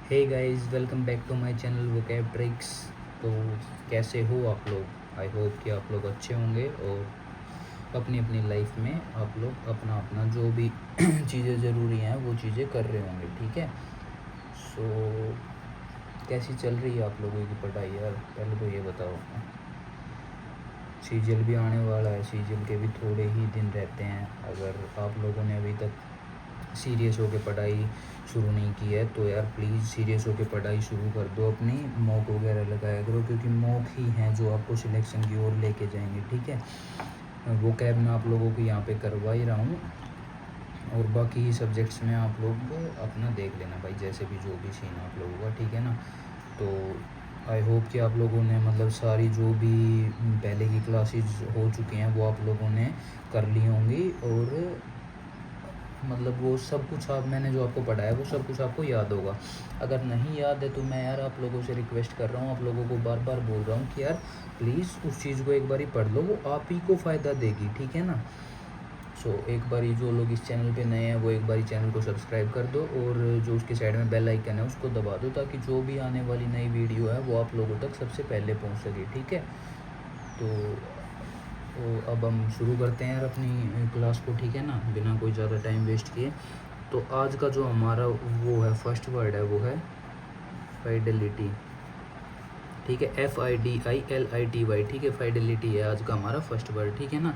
Hey guys, welcome back to my channel vocab tricks. तो कैसे हो आप लोग? आई होप कि आप लोग अच्छे होंगे और अपनी अपनी लाइफ में आप लोग अपना अपना जो भी चीज़ें ज़रूरी हैं वो चीज़ें कर रहे होंगे। ठीक है। सो कैसी चल रही है आप लोगों की पढ़ाई यार? पहले तो ये बताओ। सीजीएल भी आने वाला है, सीजीएल के भी थोड़े ही दिन रहते हैं। अगर आप लोगों ने अभी तक सीरियस होकर पढ़ाई शुरू नहीं की है तो यार प्लीज़ सीरियस होकर पढ़ाई शुरू कर दो, अपनी मॉक वगैरह लगाया करो, क्योंकि मॉक ही हैं जो आपको सिलेक्शन की ओर लेके जाएंगे। ठीक है। वो कैब मैं आप लोगों को यहाँ पे करवा ही रहा हूँ और बाकी सब्जेक्ट्स में आप लोग अपना देख लेना भाई, जैसे भी जो भी सीन आप लोगों का। ठीक है ना। तो आई होप कि आप लोगों ने मतलब सारी जो भी पहले की क्लासेस हो चुकी हैं वो आप लोगों ने कर ली होंगी और मतलब वो सब कुछ मैंने जो आपको पढ़ाया वो सब कुछ आपको याद होगा। अगर नहीं याद है तो मैं यार आप लोगों से रिक्वेस्ट कर रहा हूँ, आप लोगों को बार बार बोल रहा हूँ कि यार प्लीज़ उस चीज़ को एक बार ही पढ़ लो, वो आप ही को फ़ायदा देगी। ठीक है ना। सो एक बारी जो लोग इस चैनल पे नए हैं वो एक बारी चैनल को सब्सक्राइब कर दो और जो उसके साइड में बेल आइकन है उसको दबा दो, ताकि जो भी आने वाली नई वीडियो है वो आप लोगों तक सबसे पहले पहुँच सके। ठीक है। तो अब हम शुरू करते हैं यार अपनी क्लास को। ठीक है ना, बिना कोई ज़्यादा टाइम वेस्ट किए। तो आज का जो हमारा वो है फर्स्ट वर्ड है वो है फाइडेलिटी। ठीक है, FIDILITY। ठीक है, फाइडेलिटी है आज का हमारा फर्स्ट वर्ड। ठीक है ना।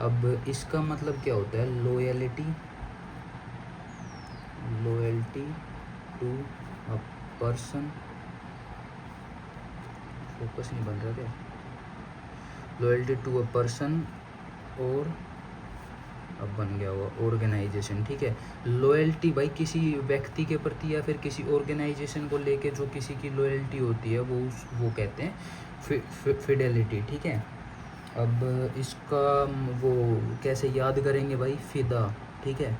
अब इसका मतलब क्या होता है? Loyalty, loyalty to a person. Focus नहीं बन रहा क्या? लॉयल्टी टू अ पर्सन और अब बन गया हुआ ऑर्गेनाइजेशन। ठीक है। लॉयल्टी भाई किसी व्यक्ति के प्रति या फिर किसी ऑर्गेनाइजेशन को लेके जो किसी की लॉयल्टी होती है वो कहते हैं फिडेलिटी। ठीक है। अब इसका वो कैसे याद करेंगे भाई? फ़िदा। ठीक है।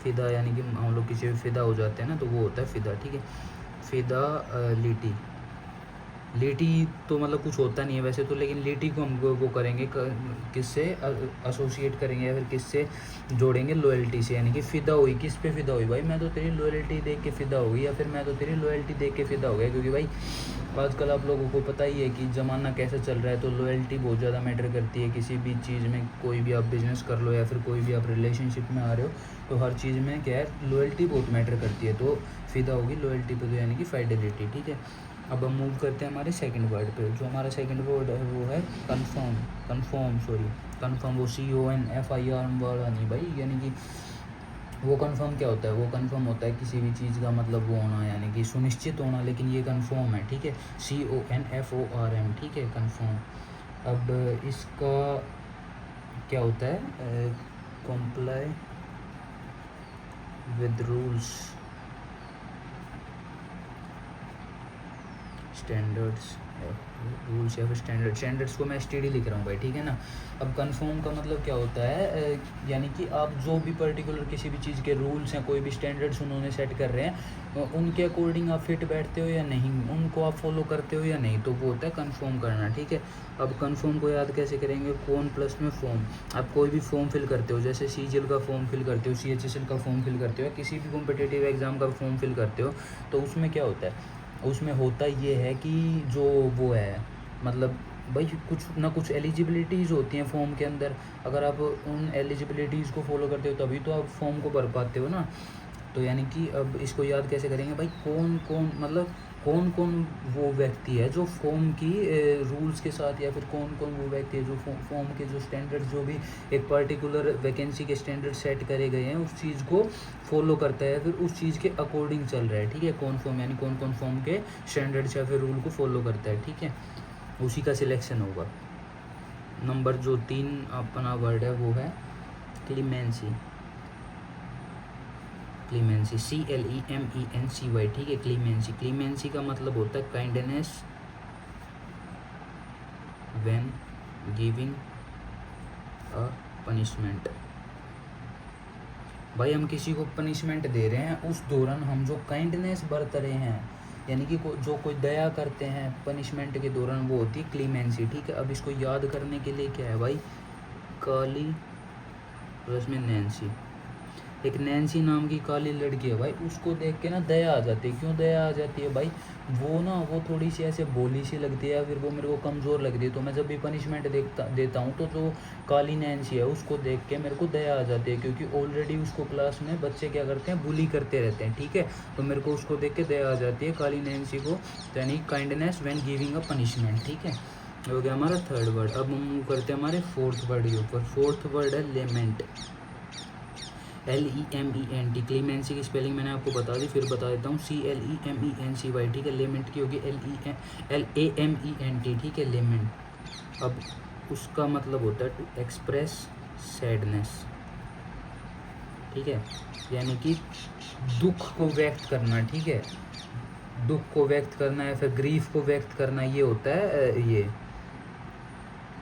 फ़िदा यानी कि हम लोग किसी पे फ़िदा हो जाते हैं ना, तो वो होता है फ़िदा। ठीक है। फ़िदा लिटी। लीटी तो मतलब कुछ होता नहीं है वैसे तो, लेकिन लीटी को हम वो करेंगे किससे एसोसिएट करेंगे या फिर किससे जोड़ेंगे? लॉयल्टी से। यानी कि फ़िदा हुई, किस पे फ़िदा हुई भाई? मैं तो तेरी लॉयल्टी देख के फ़िदा हो गई, या फिर मैं तो तेरी लॉयल्टी देख के फ़िदा हो गया। क्योंकि भाई आजकल आप लोगों को पता ही है कि ज़माना कैसा चल रहा है, तो लॉयल्टी बहुत ज़्यादा मैटर करती है किसी भी चीज़ में। कोई भी आप बिज़नेस कर लो या फिर कोई भी आप रिलेशनशिप में आ रहे हो, तो हर चीज़ में क्या है, लॉयल्टी बहुत मैटर करती है। तो फ़िदा होगी लॉयल्टी पे, तो यानी कि फाइडेलिटी। ठीक है। अब हम मूव करते हैं हमारे सेकंड वर्ड पे। जो हमारा सेकंड वर्ड है वो है कन्फर्म। कन्फर्म वो CONFIRM वाला नहीं भाई। यानी कि वो कन्फर्म क्या होता है? वो कन्फर्म होता है किसी भी चीज़ का मतलब वो होना, यानी कि सुनिश्चित होना, लेकिन ये कन्फर्म है। ठीक है। CONFORM। ठीक है, कन्फर्म। अब इसका क्या होता है? Comply with rules, standards, rules या फिर स्टैंडर्ड्स को मैं STD लिख रहा हूँ भाई। ठीक है ना। अब कन्फर्म का मतलब क्या होता है? यानी कि आप जो भी पर्टिकुलर किसी भी चीज़ के रूल्स हैं, कोई भी स्टैंडर्ड्स उन्होंने सेट कर रहे हैं, उनके अकॉर्डिंग आप फिट बैठते हो या नहीं, उनको आप फॉलो करते हो या नहीं, तो वो होता है कन्फर्म करना। ठीक है। अब कन्फर्म को याद कैसे करेंगे? कौन प्लस में फॉर्म। आप कोई भी फॉर्म फिल करते हो, जैसे CGL का फॉर्म फिल करते हो, CHSL का फॉर्म फिल करते हो, या किसी भी कॉम्पिटिटिव एग्ज़ाम का फॉर्म फिल करते हो, तो उसमें क्या होता है? उसमें होता ये है कि जो वो है मतलब भाई कुछ ना कुछ एलिजिबिलिटीज़ होती हैं फॉर्म के अंदर। अगर आप उन एलिजिबिलिटीज़ को फॉलो करते हो तभी तो आप फॉर्म को भर पाते हो ना। तो यानी कि अब इसको याद कैसे करेंगे भाई? कौन कौन मतलब कौन कौन वो व्यक्ति है जो फॉर्म की रूल्स के साथ, या फिर कौन कौन वो व्यक्ति है जो फॉर्म के जो स्टैंडर्ड्स, जो भी एक पर्टिकुलर वैकेंसी के स्टैंडर्ड सेट करे गए हैं, उस चीज़ को फॉलो करता है, फिर उस चीज़ के अकॉर्डिंग चल रहा है। ठीक है। कौन फॉर्म यानी कौन कौन फॉर्म के स्टैंडर्ड्स या फिर रूल को फॉलो करता है। ठीक है। उसी का सिलेक्शन होगा। नंबर जो 3 अपना वर्ड है वो है क्लीमेंसी। Clemency, CLEMENCY। ठीक है। क्लीमेंसी का मतलब होता है kindness when giving a punishment. भाई हम किसी को पनिशमेंट दे रहे हैं, उस दौरान हम जो काइंडनेस बरत रहे हैं, यानी कि जो कोई दया करते हैं पनिशमेंट के दौरान, वो होती है क्लीमेंसी। ठीक है। अब इसको याद करने के लिए क्या है भाई? काली प्लस में नैन्सी। एक नैन्सी नाम की काली लड़की है भाई, उसको देख के ना दया आ जाती है। क्यों दया आ जाती है भाई? वो थोड़ी सी ऐसे भोली सी लगती है, या फिर वो मेरे को कमज़ोर लगती है। तो मैं जब भी पनिशमेंट देता हूँ तो जो काली नैन्सी है उसको देख के मेरे को दया आ जाती है, क्योंकि ऑलरेडी उसको क्लास में बच्चे क्या करते हैं, बुली करते रहते हैं, ठीक है। तो मेरे को उसको देख के दया आ जाती है काली नैन्सी को, यानी kindness when giving a punishment, ठीक है। हो गया हमारा थर्ड वर्ड। अब हम मूव करते हैं हमारे फोर्थ वर्ड के ऊपर। फोर्थ वर्ड है लेमेंट, LEMENT। क्लीमेंसी की स्पेलिंग मैंने आपको बता दी, फिर बता देता हूँ, CLEMENCY, ठीक है। लेमेंट की होगी LAMENT, ठीक है, लेमेंट। अब उसका मतलब होता है टू एक्सप्रेस सैडनेस, ठीक है, यानी कि दुख को व्यक्त करना, ठीक है, दुख को व्यक्त करना या फिर ग्रीफ को व्यक्त करना, ये होता है ये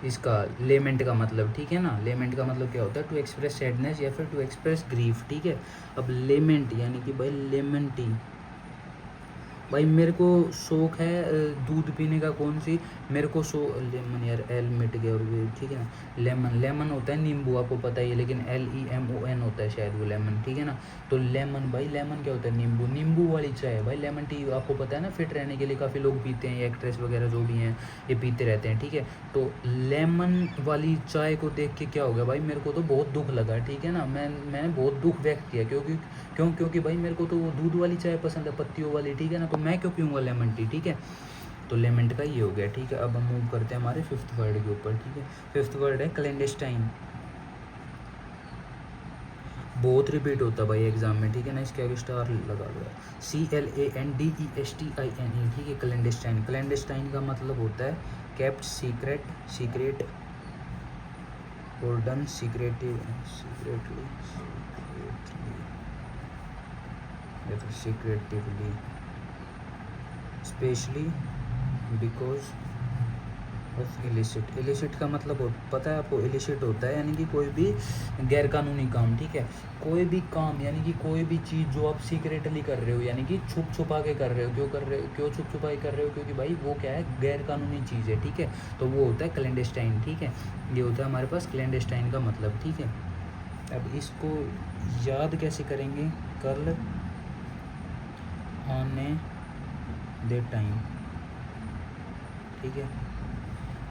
इसका लेमेंट का मतलब, ठीक है ना। लेमेंट का मतलब क्या होता है? टू एक्सप्रेस सैडनेस या फिर टू एक्सप्रेस ग्रीफ, ठीक है। अब लेमेंट यानी कि भाई लेमेंटिंग, भाई मेरे को शौक है दूध पीने का, कौन सी मेरे को लेमन, यार एल मिट गया और ये, ठीक है ना। लेमन, लेमन होता है नींबू, आपको पता ही है, लेकिन LEMON होता है शायद वो लेमन, ठीक है ना। तो लेमन, भाई लेमन क्या होता है? नींबू, नींबू वाली चाय है भाई लेमन टी, आपको पता है ना, फिट रहने के लिए काफ़ी लोग पीते हैं, एक्ट्रेस वगैरह जो भी हैं ये पीते रहते हैं, ठीक है। तो लेमन वाली चाय को देख के क्या हो गया भाई, मेरे को तो बहुत दुख लगा, ठीक है ना। मैंने बहुत दुख व्यक्त किया, क्योंकि भाई मेरे को तो वो दूध वाली चाय पसंद है, पत्तियों वाली, ठीक है ना। तो मैं क्यों पीऊँगा लेमन टी, ठीक है। तो लेमेंट का ये हो गया, ठीक है। अब हम मूव करते हैं हमारे फिफ्थ वर्ड के ऊपर, ठीक है। फिफ्थ वर्ड है क्लैंडस्टाइन। बहुत रिपीट होता है भाई एग्जाम में, ठीक है ना, इसके आगे स्टार लगा हुआ है, CLANDESTINE, ठीक है। क्लैंडस्टाइन, क्लैंडस्टाइन का मतलब होता है केप्ट सीक्रेट, सीक्रेट और डन सीक्रेटली या फिर secretively, specially because of illicit. Illicit का मतलब पता है आपको? इलिसिट होता है यानी कि कोई भी गैरकानूनी काम, ठीक है। कोई भी काम यानी कि कोई भी चीज़ जो आप सीक्रेटली कर रहे हो, यानी कि छुप छुपा के कर रहे हो। क्यों छुप छुपा के कर रहे हो? क्योंकि भाई वो क्या है, गैरकानूनी चीज़ है, ठीक है। तो वो होता है क्लैंडस्टाइन, ठीक है। ये होता है हमारे पास क्लैंडस्टाइन का मतलब, ठीक है। अब इसको याद कैसे करेंगे? कल आने दे टाइम, ठीक है।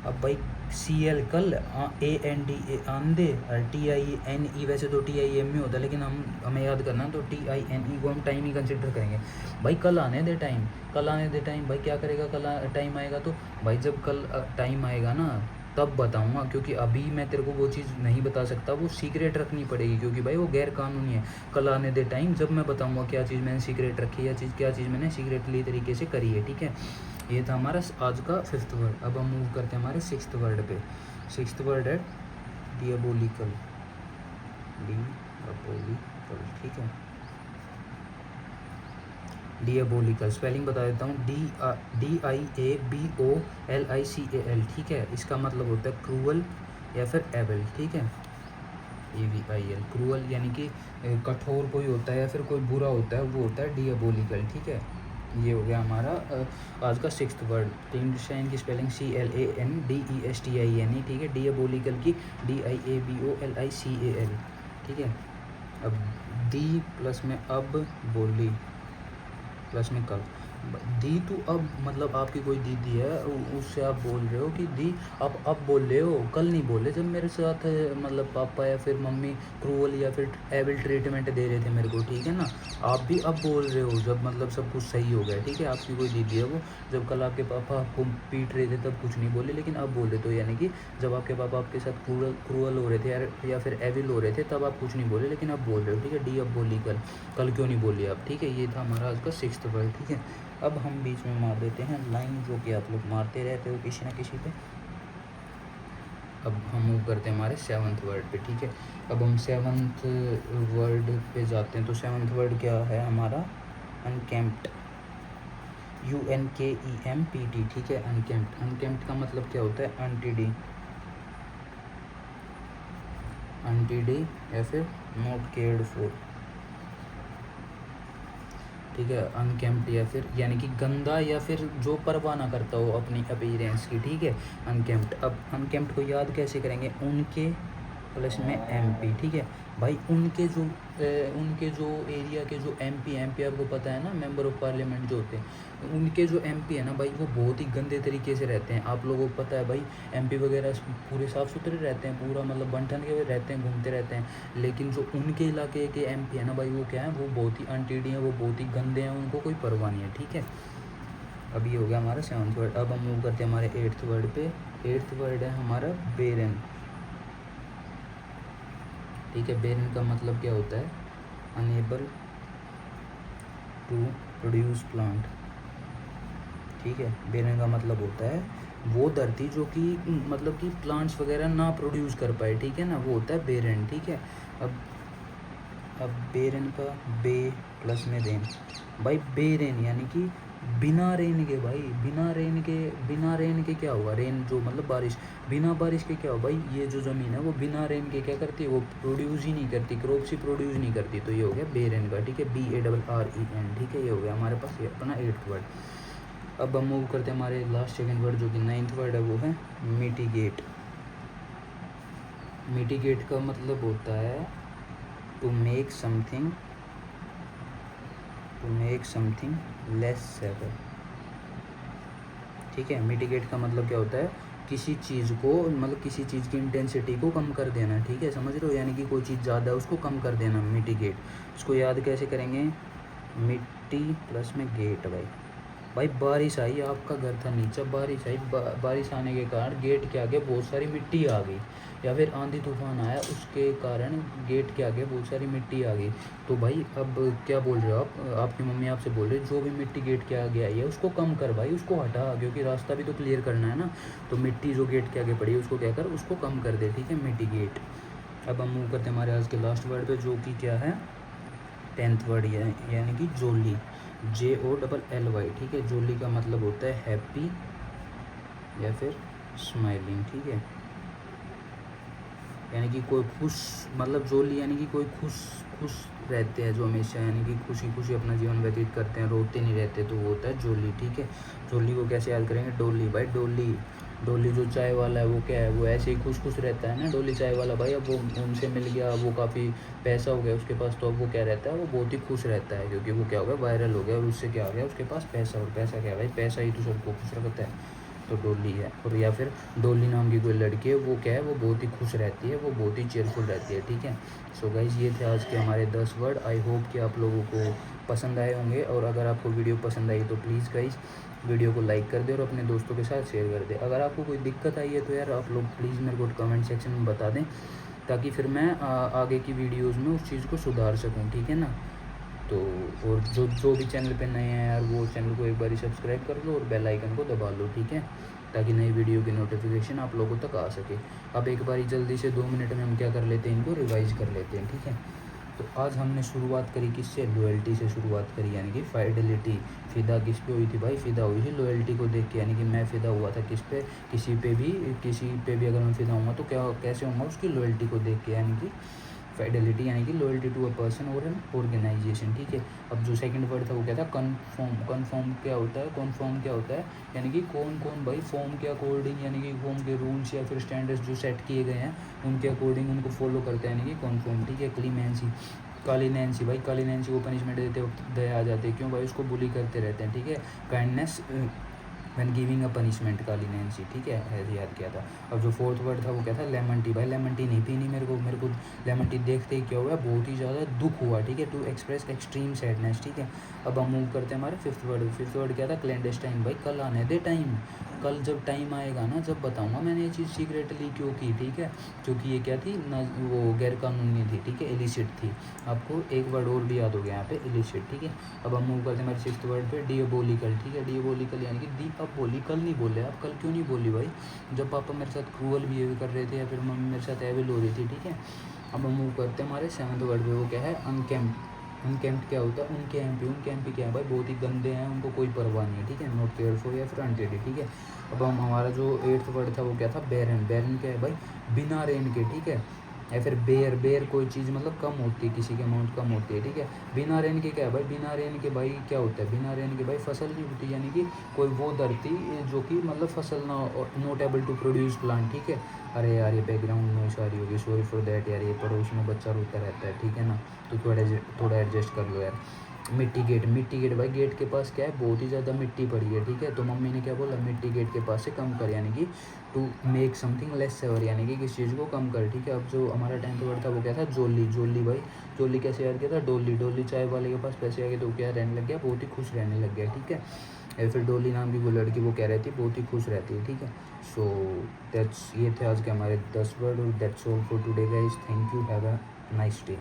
अब भाई CL कल, ANDA आंदे, और TINE, वैसे तो TIM में होता है, लेकिन हमें याद करना तो TINE को हम टाइम ही कंसिडर करेंगे। भाई कल आने दे टाइम, कल आने दे टाइम, भाई क्या करेगा कल टाइम आएगा? तो भाई जब कल टाइम आएगा ना तब बताऊंगा, क्योंकि अभी मैं तेरे को वो चीज़ नहीं बता सकता, वो सीक्रेट रखनी पड़ेगी, क्योंकि भाई वो गैर कानूनी है। कल आने दे टाइम जब मैं बताऊंगा क्या चीज़ मैंने सीक्रेट रखी है, क्या चीज़ मैंने सीक्रेटली तरीके से करी है, ठीक है। ये था हमारा आज का फिफ्थ वर्ड। अब हम मूव करते हैं हमारे सिक्स्थ वर्ड पे। सिक्स्थ वर्ड है डियाबोलिकल, डियाबोलिकल, ठीक है। डियाबोलिकल स्पेलिंग बता देता हूँ, DIABOLICAL, ठीक है। इसका मतलब होता है क्रूअल या फिर एबल, ठीक है। AVIL, क्रूअल यानी कि कठोर कोई होता है या फिर कोई बुरा होता है, वो होता है डियाबोलिकल, ठीक है। ये हो गया हमारा आज का सिक्स्थ वर्ड। क्लैंडस्टाइन की स्पेलिंग CLANDESTINE, ठीक है। डियाबोलिकल की DIABOLICAL, ठीक है। अब दी प्लस में अब, बोली प्लस में कल। दी तो अब मतलब आपकी कोई दीदी है, उससे आप बोल रहे हो कि दी, आप अब बोल रहे हो, कल नहीं बोले जब मेरे साथ मतलब पापा या फिर मम्मी क्रूअल या फिर एबल ट्रीटमेंट दे रहे थे मेरे को, ठीक है ना। आप भी अब बोल रहे हो जब मतलब सब कुछ सही हो गया, ठीक है। आपकी कोई दीदी है वो, जब कल आपके पापा आपको पीट रहे थे तब कुछ नहीं बोले, लेकिन अब बोल रहे, तो यानी कि जब आपके पापा आपके साथ क्रूअल हो रहे थे या फिर एविल हो रहे थे तब आप कुछ नहीं बोले, लेकिन अब बोल रहे हो, ठीक है। डी अब बोली कल क्यों नहीं बोली आप, ठीक है। ये था हमारा आज का सिक्स्थ वर्ड, ठीक है। अब हम बीच में मार देते हैं लाइन, जो कि आप लोग मारते रहते हो किसी ना किसी पे। अब हम मूव करते हैं हमारे सेवन्थ वर्ड पे, ठीक है। अब हम सेवन्थ वर्ड पे जाते हैं। तो सेवन्थ वर्ड क्या है हमारा? अनकेम्प्ट, UNKEMPT, ठीक है। अनकेम्प्ट, अनकेम्प्ट का मतलब क्या होता है? अनटीडी या फिर नॉट केयर्ड फॉर, ठीक है। अनकेम्प्ट या फिर यानी कि गंदा या फिर जो परवाह ना करता हो अपनी अपीयरेंस की, ठीक है। अनकेम्प्ट। अब अनकेम्प्ट को याद कैसे करेंगे? उनके प्लस में MP, ठीक है। भाई उनके जो एरिया के जो एमपी आपको पता है ना, मेंबर ऑफ पार्लियामेंट जो होते हैं, उनके जो एमपी है ना भाई, वो बहुत ही गंदे तरीके से रहते हैं। आप लोगों को पता है भाई, एमपी वगैरह पूरे साफ़ सुथरे रहते हैं, पूरा मतलब बन-ठन के रहते हैं, घूमते रहते हैं। लेकिन जो उनके इलाके के एमपी है ना भाई, वो क्या है, वो बहुत ही अनटेडी हैं, वो बहुत ही गंदे हैं, उनको कोई परवाह नहीं है, ठीक है। अब ये हो गया हमारा 7th वर्ड। अब हम मूव करते हैं हमारे 8th वर्ड पे। 8th वर्ड है हमारा बेरन, ठीक है। बेरन का मतलब क्या होता है, अनेबल टू प्रोड्यूस प्लांट, ठीक है। बेरन का मतलब होता है वो धरती जो कि मतलब कि प्लांट्स वगैरह ना प्रोड्यूस कर पाए, ठीक है ना, वो होता है बेरन, ठीक है। अब बेरन का बे प्लस में रेन, भाई बेरन यानी कि बिना रेन के, भाई बिना रेन के क्या होगा, रेन जो मतलब बारिश, बिना बारिश के क्या हो भाई, ये जो ज़मीन है वो बिना रेन के क्या करती है, वो प्रोड्यूस ही नहीं करती, क्रॉप्स ही प्रोड्यूस नहीं करती। तो ये हो गया बेरन का, ठीक है, BARREN, ठीक है। ये हो गया हमारे पास ये अपना 8th वर्ड। अब हम मूव करते हैं हमारे लास्ट 2nd वर्ड, जो कि 9th वर्ड है, वो है मिटिगेट। मिटिगेट का मतलब होता है to make something less severe, ठीक है। मिटिगेट का मतलब क्या होता है, किसी चीज़ को मतलब किसी चीज़ की इंटेंसिटी को कम कर देना, ठीक है, समझ रहे हो, यानी कि कोई चीज़ ज़्यादा है उसको कम कर देना, मिटिगेट। इसको याद कैसे करेंगे, मिट्टी प्लस में गेट। भाई बारिश आई, आपका घर था नीचे, बारिश आई, बारिश आने के कारण गेट के आगे बहुत सारी मिट्टी आ गई, या फिर आंधी तूफान आया उसके कारण गेट के आगे बहुत सारी मिट्टी आ गई। तो भाई अब क्या बोल रहे हो आप, आपकी मम्मी आपसे बोल रही है जो भी मिट्टी गेट के आगे आई है उसको कम कर भाई, उसको हटा, क्योंकि रास्ता भी तो क्लियर करना है ना। तो मिट्टी जो गेट के आगे पड़ी है उसको क्या कर, उसको कम कर दे, ठीक है, मिटिगेट। अब हम मूव करते हैं हमारे आज के लास्ट वर्ड पे, जो कि क्या है 10th वर्ड, यानी कि जोली, JOLLY, ठीक है। जोली का मतलब होता है हैप्पी या फिर स्माइलिंग, ठीक है, यानी कि कोई खुश, मतलब जोली यानी कि कोई खुश रहते हैं जो हमेशा, यानी कि खुशी अपना जीवन व्यतीत करते हैं, रोते नहीं रहते, तो वो होता है जोली, ठीक है। जोली को कैसे याद करेंगे, डोली, भाई डोली जो चाय वाला है वो क्या है, वो ऐसे ही खुश रहता है ना, डोली चाय वाला भाई। अब वो उनसे मिल गया, वो काफ़ी पैसा हो गया उसके पास, तो अब वो क्या रहता है, वो बहुत ही खुश रहता है, क्योंकि वो क्या हो गया, वायरल हो गया, और उससे क्या हो गया, उसके पास पैसा, और पैसा क्या है भाई, पैसा ही तो सबको खुश रखता है, तो डोली है। और या फिर डोली नाम की कोई लड़की है, वो क्या है, वो बहुत ही खुश रहती है, वो बहुत ही चेयरफुल रहती है, ठीक है। सो गाइज ये थे आज के हमारे 10 वर्ड। आई होप कि आप लोगों को पसंद आए होंगे, और अगर आपको वीडियो पसंद आई तो प्लीज़ गाइज वीडियो को लाइक कर दे और अपने दोस्तों के साथ शेयर कर दे। अगर आपको कोई दिक्कत आई है तो यार आप लोग प्लीज़ मेरे को कमेंट सेक्शन में बता दें, ताकि फिर मैं आगे की वीडियोज़ में उस चीज़ को सुधार सकूँ, ठीक है ना। तो और जो भी चैनल पे नए हैं यार, वो चैनल को एक बार सब्सक्राइब कर लो और बेल आइकन को दबा लो, ठीक है, ताकि नई वीडियो की नोटिफिकेशन आप लोगों तक आ सके। अब एक बारी जल्दी से 2 मिनट में हम क्या कर लेते हैं, इनको रिवाइज़ कर लेते हैं, ठीक है। तो आज हमने शुरुआत करी किससे, लॉयल्टी से शुरुआत करी, यानी कि फाइडेलिटी। फ़िदा किस पे हुई थी भाई, फ़िदा हुई थी लॉयल्टी को देख के, यानी कि मैं फ़िदा हुआ था किस पे, किसी पे भी अगर मैं फ़िदा हुआ तो क्या कैसे होऊंगा, उसकी लॉयल्टी को देख के, यानी कि फाइडेलिटी, यानी कि लॉयल्टी टू अ पर्सन और एन ऑर्गेनाइजेशन, ठीक है। अब जो सेकंड वर्ड था वो क्या था, कन्फर्म क्या होता है, कन्फर्म क्या होता है, यानी कि कौन भाई फॉर्म के अकॉर्डिंग, यानी कि फॉर्म के रूल्स या फिर स्टैंडर्ड्स जो सेट किए गए हैं उनके अकॉर्डिंग उनको फॉलो करते हैं, यानी कि कन्फर्म, ठीक है। क्लीमेंसी, काली नैन्सी, भाई काली नैन्सी को पनिशमेंट देते वक्त दया आ जाती है, क्यों भाई, उसको बुली करते रहते हैं, ठीक है। Kindness when giving a punishment, Kali Nancy, ठीक है, ऐसे याद किया था। अब जो 4th वर्ड था वो क्या था, लेमन टी, भाई लेमन टी नहीं पीनी मेरे को लेमन टी देखते ही क्या हुआ, बहुत ही ज़्यादा दुख हुआ, ठीक है, टू एक्सप्रेस एक्सट्रीम सैडनेस, ठीक है। अब हम मूव करते हैं हमारे 5th वर्ड। 5th वर्ड क्या था, क्लैंडस्टाइन, भाई कल आने दे टाइम, कल जब टाइम आएगा ना, जब बताऊंगा मैंने ये चीज़ सीक्रेटली क्यों की, ठीक है, क्योंकि ये क्या थी ना, वो गैर कानूनी थी, ठीक है, इलिसिट थी। आपको एक वर्ड और भी याद हो गया यहाँ पे, इलिसिट, ठीक है। अब हम मूव करते हैं हमारे 6th वर्ड पे, डियबोलिकल, ठीक है। डियबोलिकल यानी कि दी अब बोली, कल नहीं बोले आप, कल क्यों नहीं बोली भाई, जब पापा मेरे साथ क्रूअल बिहेव कर रहे थे या फिर मम्मी मेरे साथ एविल हो रही थी, ठीक है। अब हम मूव करते हैं हमारे 7th वर्ड पे, वो क्या है, अनकेम्प्ड। अनकेम्प्ड क्या होता है, उनके एमपी क्या है भाई, बहुत ही गंदे हैं, उनको कोई परवाह नहीं है, ठीक है, नॉट केयर फॉर या फिर अनटेडी, ठीक है। अब हम हमारा जो 8th वर्ड था वो क्या था, बैरन। बैरन क्या है भाई, बिना रेन के, ठीक है। या फिर बेर बेर कोई चीज़ मतलब कम होती है, किसी की अमाउंट कम होती है, ठीक है। बिना रेन के क्या है भाई, बिना रेन के भाई क्या होता है, बिना रेन के भाई फसल नहीं होती, यानी कि कोई वो धरती जो कि मतलब फसल ना, not able to produce plant, ठीक है। अरे यार ये बैकग्राउंड नॉइस आ रही होगी, सॉरी फॉर दैट यार, ये पड़ोस में बच्चा रोता रहता है, ठीक है ना, तो थोड़ा एडजस्ट कर लो यार। मिट्टी गेट भाई, गेट के पास क्या है, बहुत ही ज़्यादा मिट्टी पड़ी है, ठीक है। तो मम्मी ने क्या बोला, मिट्टी गेट के पास से कम कर, यानी कि to make something less severe, यानी कि किसी चीज़ को कम कर, ठीक है। अब जो हमारा 10th वर्ड था वो क्या था, जोली भाई, जोली कैसे याद किया था, डोली चाय वाले के पास पैसे आ गए तो क्या रहने लग गया, बहुत ही खुश रहने लग गया, ठीक है। या फिर डोली नाम की वो लड़की, वो क्या रहती है, बहुत ही खुश रहती है, ठीक है। सो दैट्स, ये थे आज के हमारे 10 वर्ड, और that's all for today guys, thank you, have a nice day.